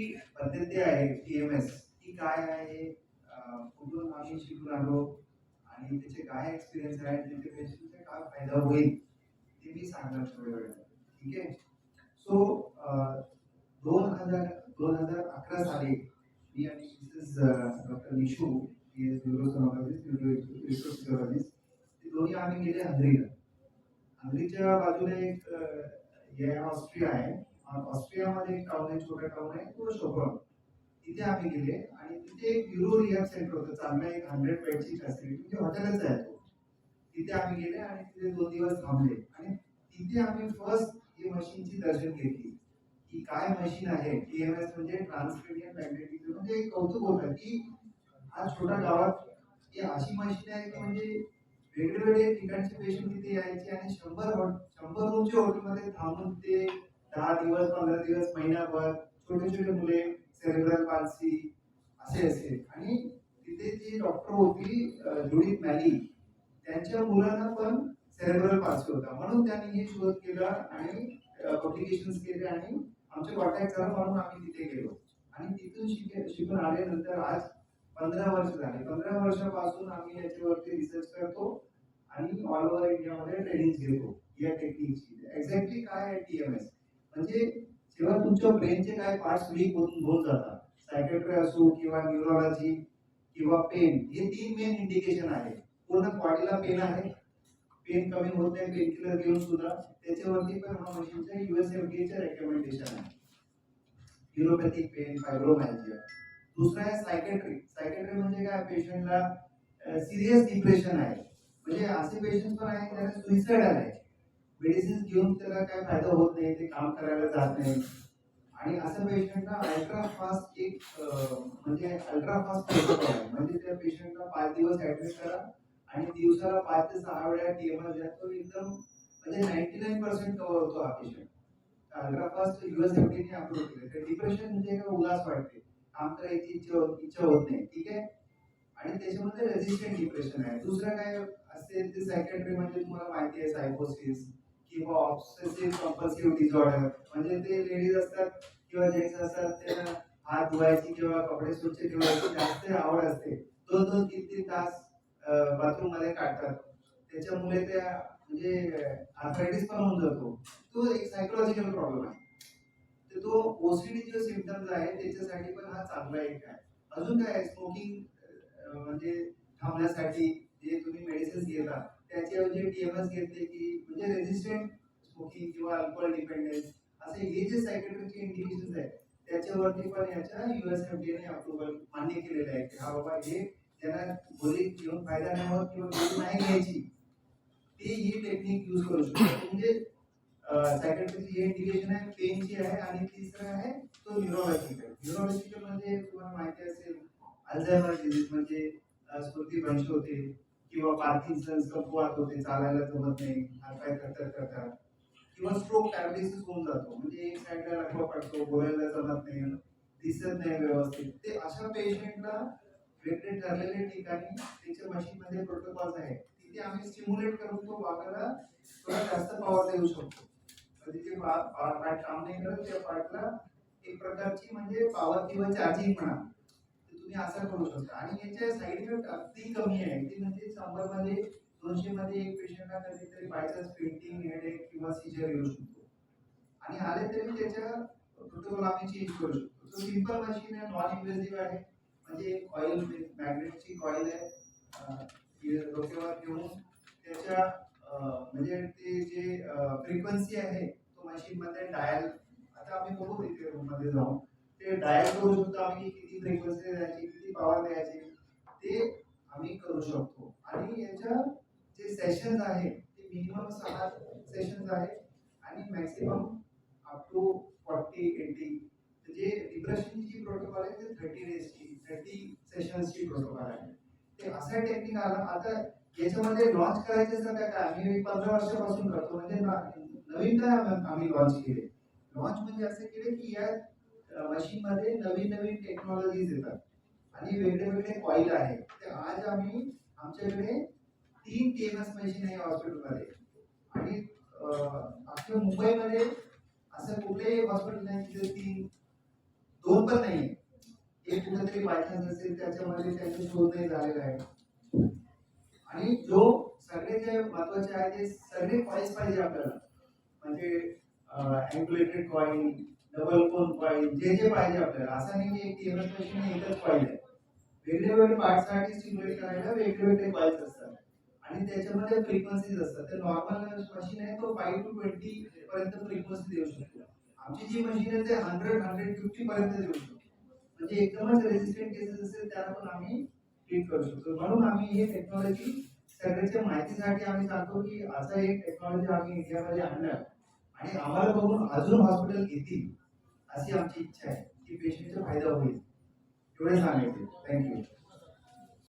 जी पद्धती आहे TMS ती काय आहे, कुठून आम्ही शिकून आलो आणि त्याचे काय एक्सपिरियन्स आहे, त्याचे पेशंटचा काय फायदा होईल ते मी सांगणार थोड्या वेळात. ठीक आहे. सो 2011 साली मी आणि Mrs doctor Nishu, he is neurosonologist, neurophysiologist, ते दोन्ही आम्ही गेले हंगरीला. हंगरीच्या बाजूला एक हे ऑस्ट्रिया आहे. ऑस्ट्रियामध्ये एक टाउन आहे, छोटा टाउन आहे, तो शोभॉन. तिथे आम्ही गेले आणि तिथे एक न्यूरो रिहॅब सेंटर होतं. चांगलं एक 100 बेडची फॅसिलिटी, म्हणजे हॉटेलच आहे तो. तिथे आम्ही गेले आणि तिथे 2 दिवस थांबले आणि तिथे आम्ही फर्स्ट ही मशीनची दर्शन घेतली की काय मशीन आहे. TMS म्हणजे ट्रान्सक्रेनियल मॅग्नेटिक, म्हणजे एक कौतुक होतं की आज छोट्या गावात ही अशी मशीन आहे की म्हणजे वेगवेगळे ठिकाणचे पेशंट तिथे यायचे आणि 100 रूमच्या हॉटेलमध्ये थांबून ते 10 दिवस, 15 दिवस, महिनाभर, छोटे छोटे मुले, सेरेब्रल पाल्सी असे आणि तिथे जी डॉक्टर होती जुडिथ मॅली, त्यांच्या मुलांना पण सेरेब्रल पाल्सी होता. म्हणून त्यांनी हे शोध केला आणि पब्लिकेशन्स केले आणि आमचे कॉन्टॅक्ट झाला, म्हणून आम्ही तिथे गेलो आणि तिथून शिकून आल्यानंतर आज 15 वर्ष झाले. 15 वर्षापासून आम्ही याच्यावरती रिसर्च करतो आणि ऑल ओव्हर इंडियामध्ये ट्रेनिंग घेतो या टेक्निकची. एक्झॅक्टली काय आहे TMS म्हणजे, जेव्हा तुमच्या ब्रेनचे काय पार्ट्स वीक होऊन जातात, सायकॅट्री असो किंवा न्यूरोलॉजी किंवा पेन, हे 3 मेन इंडिकेशन आहे. पूर्ण बॉडीला पेन आहे, पेन कमी होत नाही पेन किलर घेऊन सुद्धा, त्याच्यावरती पण हा मशीनचा US FDA रेकमेंडेशन आहे. न्यूरोपॅथिक पेन, फायब्रोमायल्जिया. दुसरा आहे सायकॅट्री. सायकॅट्री म्हणजे काय, पेशंटला सिरियस डिप्रेशन आहे, म्हणजे असे पेशंट पण आहे ज्यांना सुइसाइड आहे, मेडिसिन घेऊन त्याला काय फायदा होत नाही, ते काम करायला जात नाही आणि असं पेशंटला अल्ट्रा फास्ट एक म्हणजे अल्ट्रा फास्ट प्रोटोकॉल आहे. म्हणजे त्या पेशंटला 5 दिवस ऍडमिट करा आणि दिवसाला 5 ते 6 वेळा TMS द्या, तो एकदम म्हणजे 99% कव्हर होतो हा patient. Ultra fast US FDA ने अप्रूव्ह केले. तर डिप्रेशन म्हणजे काय, उदास वाटते, काम करायची इच्छा होत नाही. ठीक आहे. आणि त्याच्यामध्ये रेझिस्टंट डिप्रेशन आहे. दुसरं काय असते ते सायकॅट्री, म्हणजे तुम्हाला माहिती आहे सायकोसिस किंवा ऑब्सेसिव्ह कंपल्सिव्ह डिसऑर्डर, म्हणजे ते लेडीज असतात किंवा जेंट्स असतात, त्यांना हात धुवायची किंवा कपडे स्वच्छ ठेवायची जास्त आवड असते. 2-2, 3-3 तास बाथरूम मध्ये काढतात. त्याच्यामुळे त्या म्हणजे आर्थरायटिस पण होऊन जातो. तो एक सायकोलॉजिकल प्रॉब्लेम आहे. तर तो OCD जो सिम्पटम्स आहे त्याच्यासाठी पण हा चांगला एक आहे. अजून काय, स्मोकिंग म्हणजे थांबण्यासाठी जे तुम्ही मेडिसिन्स घेता त्याच्याऐवजी TMS घेतले की म्हणजे रेझिस्टंट स्मोकिंग किंवा अल्कोहोल डिपेंडन्स, असे हे जे सायकॅट्रिकचे इंडिकेशन्स आहेत त्याच्यावरती पण याच्या US FDA ने अप्रूव्हल मान्य केलेलं आहे की हा बाबा, हे ज्यांना गोळी घेऊन फायदा नाही होत किंवा गोळी नाही घ्यायची, ते ही टेक्निक यूज करू शकतात. म्हणजे सायकॅट्रिकची हे इंडिकेशन आहे, पेनची आहे आणि तिसरं आहे तो न्यूरोलॉजिकल. न्यूरोलॉजिकल म्हणजे तुम्हाला माहिती असेल अल्झायमर डिजीज, म्हणजे स्मृतीभ्रंश होते किंवा पार्किन्सन्स, कफवात होते, चालायला जमत नाही, हातपाय थरथर करतात किंवा स्ट्रोक पॅरालिसिस होऊन जातो, म्हणजे एक साईडला लकवा पडतो, बोलायला जमत नाही, दिसत नाही व्यवस्थित. ते अशा पेशंटला वेगळे ठरलेल्या ठिकाणी त्याच्या मशीनमध्ये प्रोटोकॉल्स आहेत, तिथे आम्ही स्टिम्युलेट करून तो वाघाला थोडा जास्त पॉवर देऊ शकतो. तर तिथे पार्ट काम नाही करत, त्या पार्टला एक प्रकारची म्हणजे पॉवर किंवा चार्जिंग म्हणा, तर तुम्ही असं करू शकता. आणि याच्या साईड इफेक्ट अगदी कमी आहे, ते म्हणजे 100 मध्ये 200 मध्ये एक पेशंटला कधीतरी बायचान्स फेंटिंग, हेडेक किंवा सीजर येऊ शकतो आणि आले तरी त्याच्या प्रोटोकॉल आम्ही चेंज करू शकतो. तो सिंपल मशीन आहे, नॉन इन्व्हेसिव्ह आहे, म्हणजे कॉईल, मॅग्नेटची कॉईल आहे, डोक्यावर घेऊन त्याच्या म्हणजे ते जे फ्रिक्वेन्सी आहे तो मशीन मध्ये डायल, आता आम्ही बघू इथे रूम मध्ये जाऊन ते डायल करू शकतो आम्ही, किती फ्रिक्वेन्सी द्यायची, किती पॉवर द्यायची, ते आम्ही करू शकतो. आणि याच्या जे सेशन्स आहे ते मिनिमम 6 सेशन्स आहे आणि मॅक्सिमम अप टू 40-80. जे डिप्रेशनची जी प्रोटोकॉल आहे ते 30 डेजची, 30 सेशन्सची प्रोटोकॉल आहे. ते असा टेक्निक आला. आता याच्यामध्ये लॉन्च करायचं असं काय, आम्ही 15 वर्षापासून करतो, म्हणजे नवीन काय आम्ही लॉन्च केले. लॉन्च म्हणजे असं केले की या मशीन मध्ये नवीन नवीन टेक्नॉलॉजीज येतात आणि वेगळे वेगळे कॉईल आहे. ते आज आम्ही आमच्याकडे 3 TMS मशीन आहे हॉस्पिटलमध्ये आणि अख्ख्या मुंबईमध्ये असं कुठेही हॉस्पिटल नाही तिथे 3 झोन पण नाहीये. एक कुठेतरी बायचान्स असेल त्याच्यामध्ये त्यांचा शोध नाही झालेला आहे. आणि जो सगळे जे महत्वाचे आहे ते सगळे कॉइल्स पाहिजे आपल्याला, म्हणजे अँग्युलेटेड कॉईल, डबल कोन कॉईल, जे जे पाहिजे आपल्याला. असं नाही की एक टीएमएस मशीन एकच कॉईल आहे. वेगळे वेगळे पार्टसाठी स्टिम्युलेट करायला वेगळे वेगळे कॉइल्स असतात आणि त्याच्यामध्ये फ्रिक्वेन्सीज असतात. तर नॉर्मल मशीन आहे तो 5 to 20 पर्यंत फ्रिक्वेन्सी देऊ शकतो. आमची जी मशीन आहे ते 100-150 पर्यंत देऊ शकतो. म्हणजे एकदमच रेजिस्टंट केसेस असेल त्याला पण आम्ही ट्रीट करू शकतो. म्हणून आम्ही ही टेक्नॉलॉजी सगळ्याच्या माहितीसाठी आम्ही सांगतो की असं एक टेक्नॉलॉजी आम्ही इंडियामध्ये आणलं आणि आम्हाला बघून अजून हॉस्पिटल घेतील अशी आमची इच्छा आहे की पेशंटचा फायदा होईल. एवढे सांगायचे. थँक्यू.